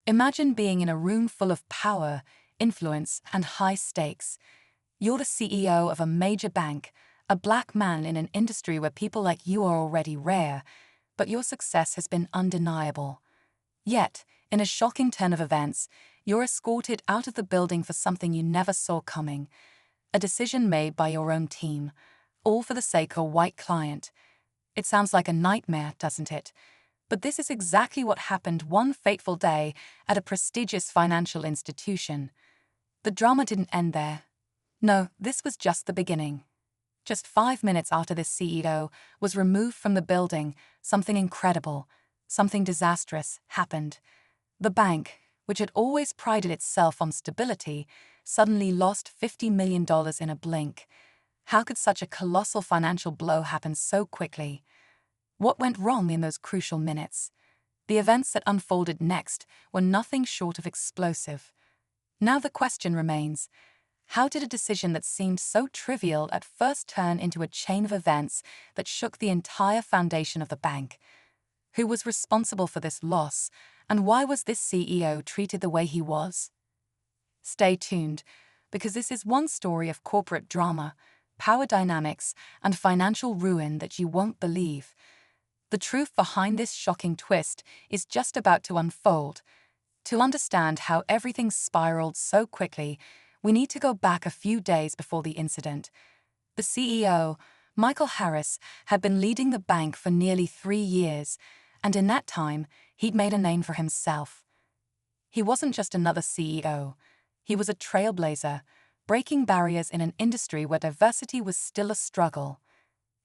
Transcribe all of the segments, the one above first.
Imagine being in a room full of power, influence, and high stakes. You're the CEO of a major bank, a black man in an industry where people like you are already rare, but your success has been undeniable. Yet, in a shocking turn of events, you're escorted out of the building for something you never saw coming. A decision made by your own team, all for the sake of a white client. It sounds like a nightmare, doesn't it? But this is exactly what happened one fateful day at a prestigious financial institution. The drama didn't end there. No, this was just the beginning. Just 5 minutes after this CEO was removed from the building, something incredible, something disastrous happened. The bank, which had always prided itself on stability, suddenly lost $50 million in a blink. How could such a colossal financial blow happen so quickly? What went wrong in those crucial minutes? The events that unfolded next were nothing short of explosive. Now the question remains, how did a decision that seemed so trivial at first turn into a chain of events that shook the entire foundation of the bank? Who was responsible for this loss, and why was this CEO treated the way he was? Stay tuned, because this is one story of corporate drama, power dynamics, and financial ruin that you won't believe. The truth behind this shocking twist is just about to unfold. To understand how everything spiraled so quickly, we need to go back a few days before the incident. The CEO, Michael Harris, had been leading the bank for nearly 3 years, and in that time, he'd made a name for himself. He wasn't just another CEO. He was a trailblazer, breaking barriers in an industry where diversity was still a struggle.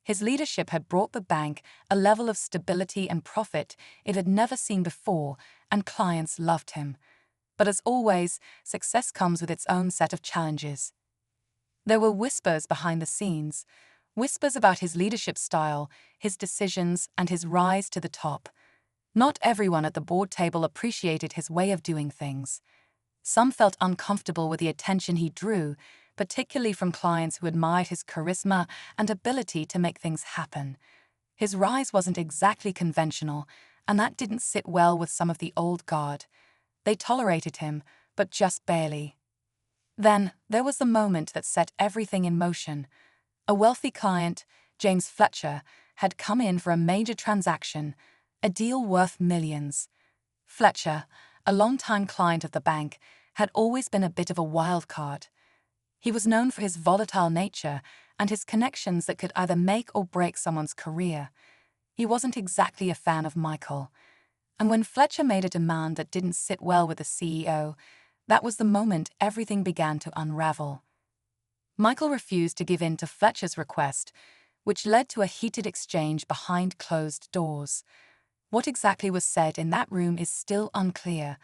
His leadership had brought the bank a level of stability and profit it had never seen before, and clients loved him. But as always, success comes with its own set of challenges. There were whispers behind the scenes, whispers about his leadership style, his decisions, and his rise to the top. Not everyone at the board table appreciated his way of doing things. Some felt uncomfortable with the attention he drew, particularly from clients who admired his charisma and ability to make things happen. His rise wasn't exactly conventional, and that didn't sit well with some of the old guard. They tolerated him, but just barely. Then, there was the moment that set everything in motion. A wealthy client, James Fletcher, had come in for a major transaction, a deal worth millions. Fletcher, a longtime client of the bank, had always been a bit of a wild card. He was known for his volatile nature and his connections that could either make or break someone's career. He wasn't exactly a fan of Michael. And when Fletcher made a demand that didn't sit well with the CEO, that was the moment everything began to unravel. Michael refused to give in to Fletcher's request, which led to a heated exchange behind closed doors. What exactly was said in that room is still unclear,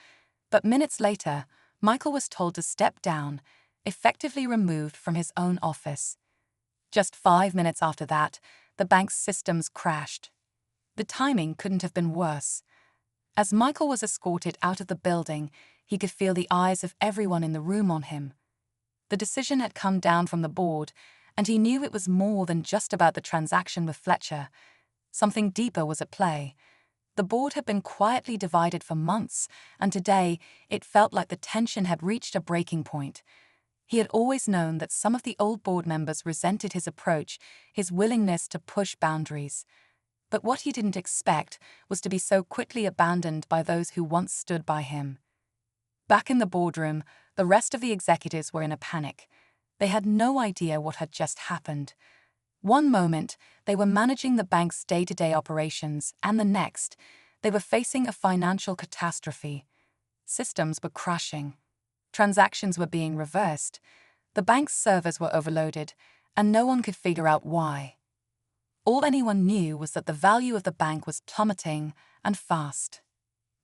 but minutes later, Michael was told to step down, effectively removed from his own office. Just 5 minutes after that, the bank's systems crashed. The timing couldn't have been worse. As Michael was escorted out of the building, he could feel the eyes of everyone in the room on him. The decision had come down from the board, and he knew it was more than just about the transaction with Fletcher. Something deeper was at play. The board had been quietly divided for months, and today it felt like the tension had reached a breaking point. He had always known that some of the old board members resented his approach, his willingness to push boundaries. But what he didn't expect was to be so quickly abandoned by those who once stood by him. Back in the boardroom, the rest of the executives were in a panic. They had no idea what had just happened. One moment, they were managing the bank's day-to-day operations, and the next, they were facing a financial catastrophe. Systems were crashing. Transactions were being reversed. The bank's servers were overloaded, and no one could figure out why. All anyone knew was that the value of the bank was plummeting, and fast.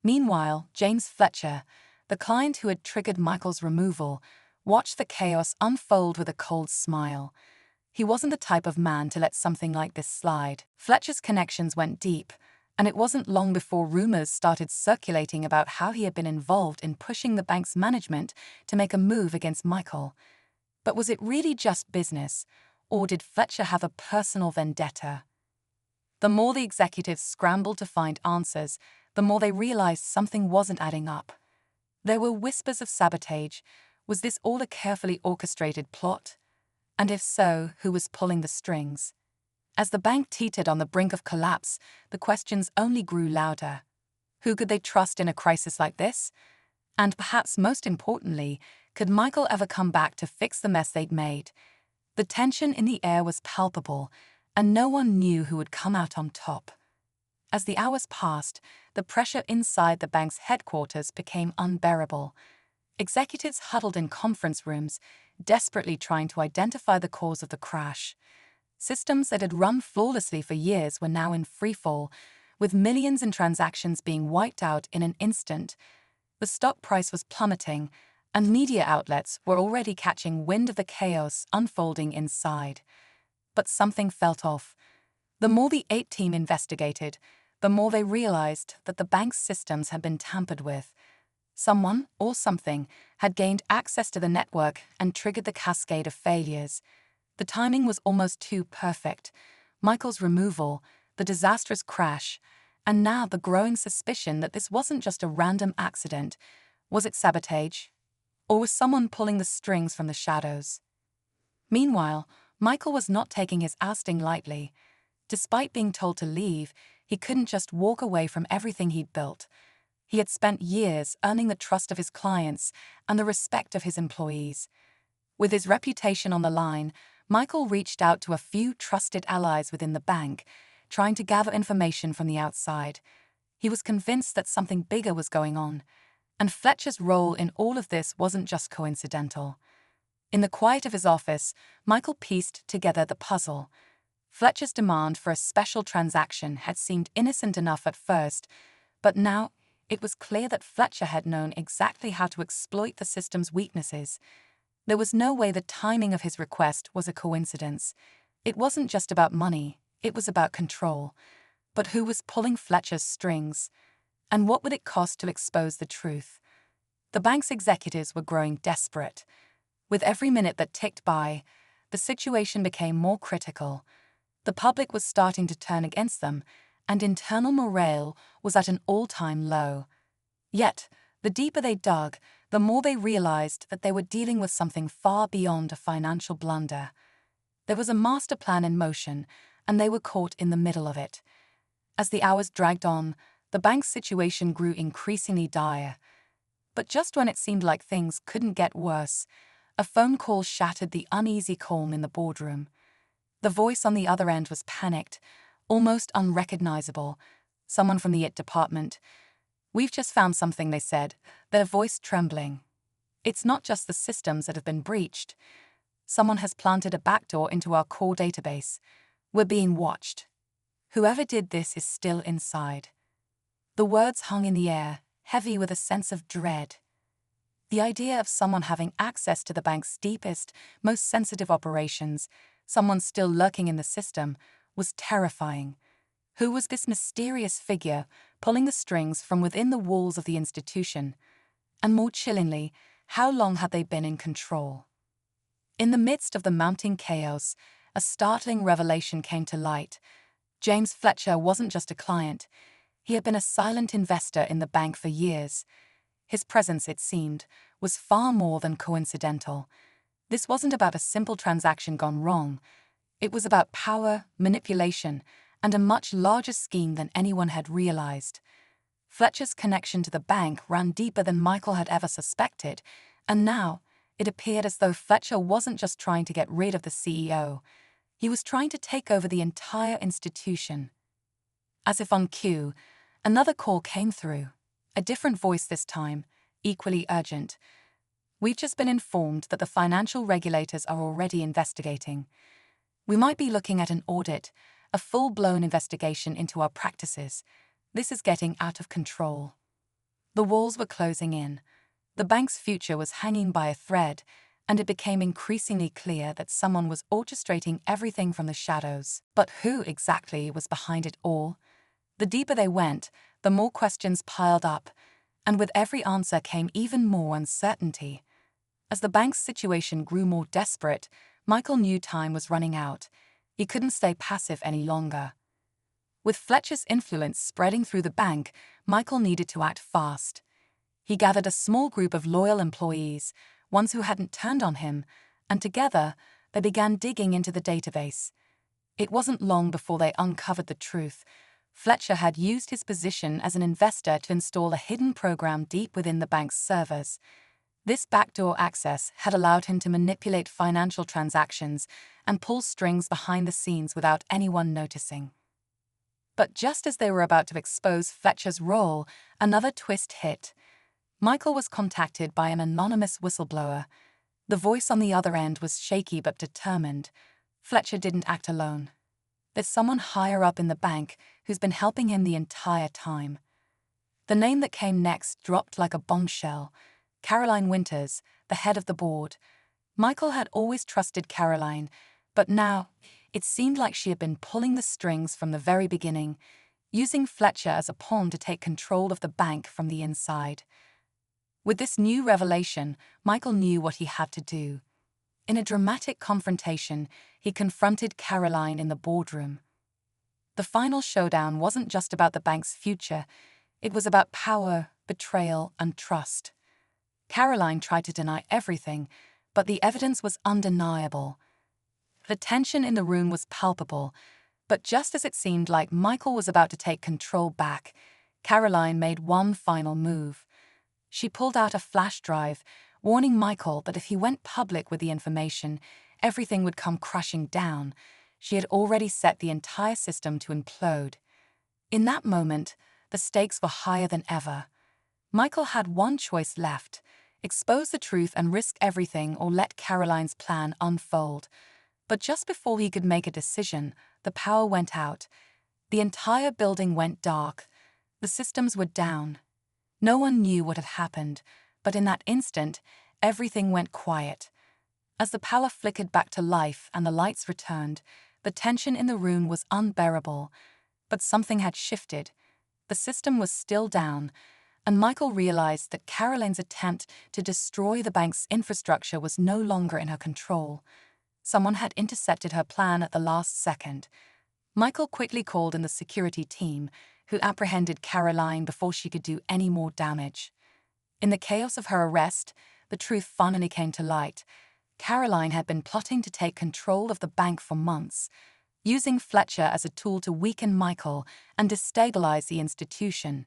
Meanwhile, James Fletcher, the client who had triggered Michael's removal, watched the chaos unfold with a cold smile. He wasn't the type of man to let something like this slide. Fletcher's connections went deep, and it wasn't long before rumors started circulating about how he had been involved in pushing the bank's management to make a move against Michael. But was it really just business, or did Fletcher have a personal vendetta? The more the executives scrambled to find answers, the more they realized something wasn't adding up. There were whispers of sabotage. Was this all a carefully orchestrated plot? And if so, who was pulling the strings? As the bank teetered on the brink of collapse, the questions only grew louder. Who could they trust in a crisis like this? And perhaps most importantly, could Michael ever come back to fix the mess they'd made? The tension in the air was palpable, and no one knew who would come out on top. As the hours passed, the pressure inside the bank's headquarters became unbearable. Executives huddled in conference rooms, desperately trying to identify the cause of the crash. Systems that had run flawlessly for years were now in freefall, with millions in transactions being wiped out in an instant. The stock price was plummeting, and media outlets were already catching wind of the chaos unfolding inside. But something felt off. The more the 8 team investigated, the more they realized that the bank's systems had been tampered with. Someone, or something, had gained access to the network and triggered the cascade of failures. The timing was almost too perfect. Michael's removal, the disastrous crash, and now the growing suspicion that this wasn't just a random accident. Was it sabotage? Or was someone pulling the strings from the shadows? Meanwhile, Michael was not taking his ousting lightly. Despite being told to leave, he couldn't just walk away from everything he'd built. He had spent years earning the trust of his clients and the respect of his employees. With his reputation on the line, Michael reached out to a few trusted allies within the bank, trying to gather information from the outside. He was convinced that something bigger was going on, and Fletcher's role in all of this wasn't just coincidental. In the quiet of his office, Michael pieced together the puzzle. Fletcher's demand for a special transaction had seemed innocent enough at first, but now it was clear that Fletcher had known exactly how to exploit the system's weaknesses. There was no way the timing of his request was a coincidence. It wasn't just about money, it was about control. But who was pulling Fletcher's strings? And what would it cost to expose the truth? The bank's executives were growing desperate. With every minute that ticked by, the situation became more critical. The public was starting to turn against them, and internal morale was at an all-time low. Yet, the deeper they dug, the more they realized that they were dealing with something far beyond a financial blunder. There was a master plan in motion, and they were caught in the middle of it. As the hours dragged on, the bank's situation grew increasingly dire. But just when it seemed like things couldn't get worse, a phone call shattered the uneasy calm in the boardroom. The voice on the other end was panicked, almost unrecognizable. Someone from the IT department. "We've just found something," they said, their voice trembling. "It's not just the systems that have been breached. Someone has planted a backdoor into our core database. We're being watched. Whoever did this is still inside." The words hung in the air, heavy with a sense of dread. The idea of someone having access to the bank's deepest, most sensitive operations, someone still lurking in the system, was terrifying. Who was this mysterious figure pulling the strings from within the walls of the institution? And more chillingly, how long had they been in control? In the midst of the mounting chaos, a startling revelation came to light. James Fletcher wasn't just a client. He had been a silent investor in the bank for years. His presence, it seemed, was far more than coincidental. This wasn't about a simple transaction gone wrong. It was about power, manipulation, and a much larger scheme than anyone had realized. Fletcher's connection to the bank ran deeper than Michael had ever suspected, and now it appeared as though Fletcher wasn't just trying to get rid of the CEO. He was trying to take over the entire institution. As if on cue, another call came through. A different voice this time, equally urgent. "We've just been informed that the financial regulators are already investigating. We might be looking at an audit, a full-blown investigation into our practices. This is getting out of control." The walls were closing in. The bank's future was hanging by a thread, and it became increasingly clear that someone was orchestrating everything from the shadows. But who exactly was behind it all? The deeper they went, the more questions piled up, and with every answer came even more uncertainty. As the bank's situation grew more desperate, Michael knew time was running out. He couldn't stay passive any longer. With Fletcher's influence spreading through the bank, Michael needed to act fast. He gathered a small group of loyal employees, ones who hadn't turned on him, and together they began digging into the database. It wasn't long before they uncovered the truth. Fletcher had used his position as an investor to install a hidden program deep within the bank's servers. This backdoor access had allowed him to manipulate financial transactions and pull strings behind the scenes without anyone noticing. But just as they were about to expose Fletcher's role, another twist hit. Michael was contacted by an anonymous whistleblower. The voice on the other end was shaky but determined. Fletcher didn't act alone. There's someone higher up in the bank who's been helping him the entire time. The name that came next dropped like a bombshell. Caroline Winters, the head of the board. Michael had always trusted Caroline, but now it seemed like she had been pulling the strings from the very beginning, using Fletcher as a pawn to take control of the bank from the inside. With this new revelation, Michael knew what he had to do. In a dramatic confrontation, he confronted Caroline in the boardroom. The final showdown wasn't just about the bank's future, it was about power, betrayal, and trust. Caroline tried to deny everything, but the evidence was undeniable. The tension in the room was palpable, but just as it seemed like Michael was about to take control back, Caroline made one final move. She pulled out a flash drive, warning Michael that if he went public with the information, everything would come crashing down. She had already set the entire system to implode. In that moment, the stakes were higher than ever. Michael had one choice left: expose the truth and risk everything, or let Caroline's plan unfold. But just before he could make a decision, the power went out. The entire building went dark. The systems were down. No one knew what had happened, but in that instant, everything went quiet. As the power flickered back to life and the lights returned, the tension in the room was unbearable. But something had shifted. The system was still down, and Michael realized that Caroline's attempt to destroy the bank's infrastructure was no longer in her control. Someone had intercepted her plan at the last second. Michael quickly called in the security team, who apprehended Caroline before she could do any more damage. In the chaos of her arrest, the truth finally came to light. Caroline had been plotting to take control of the bank for months, using Fletcher as a tool to weaken Michael and destabilize the institution.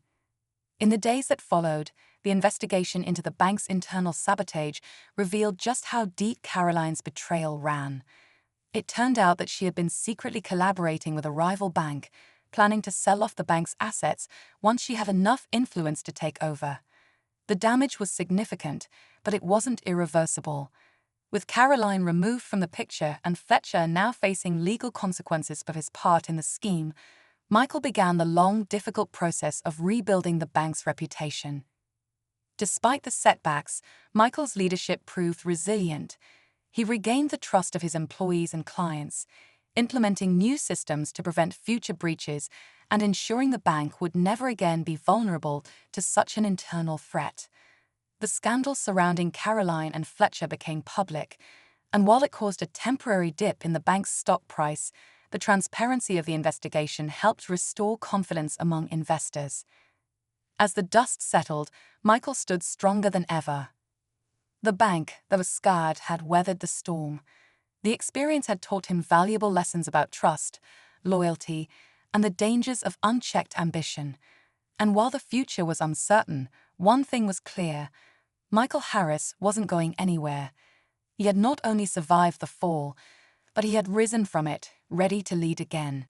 In the days that followed, the investigation into the bank's internal sabotage revealed just how deep Caroline's betrayal ran. It turned out that she had been secretly collaborating with a rival bank, planning to sell off the bank's assets once she had enough influence to take over. The damage was significant, but it wasn't irreversible. With Caroline removed from the picture and Fletcher now facing legal consequences for his part in the scheme, Michael began the long, difficult process of rebuilding the bank's reputation. Despite the setbacks, Michael's leadership proved resilient. He regained the trust of his employees and clients, implementing new systems to prevent future breaches and ensuring the bank would never again be vulnerable to such an internal threat. The scandal surrounding Caroline and Fletcher became public, and while it caused a temporary dip in the bank's stock price, the transparency of the investigation helped restore confidence among investors. As the dust settled, Michael stood stronger than ever. The bank, that was scarred, had weathered the storm. The experience had taught him valuable lessons about trust, loyalty, and the dangers of unchecked ambition. And while the future was uncertain, one thing was clear: Michael Harris wasn't going anywhere. He had not only survived the fall, but he had risen from it, ready to lead again.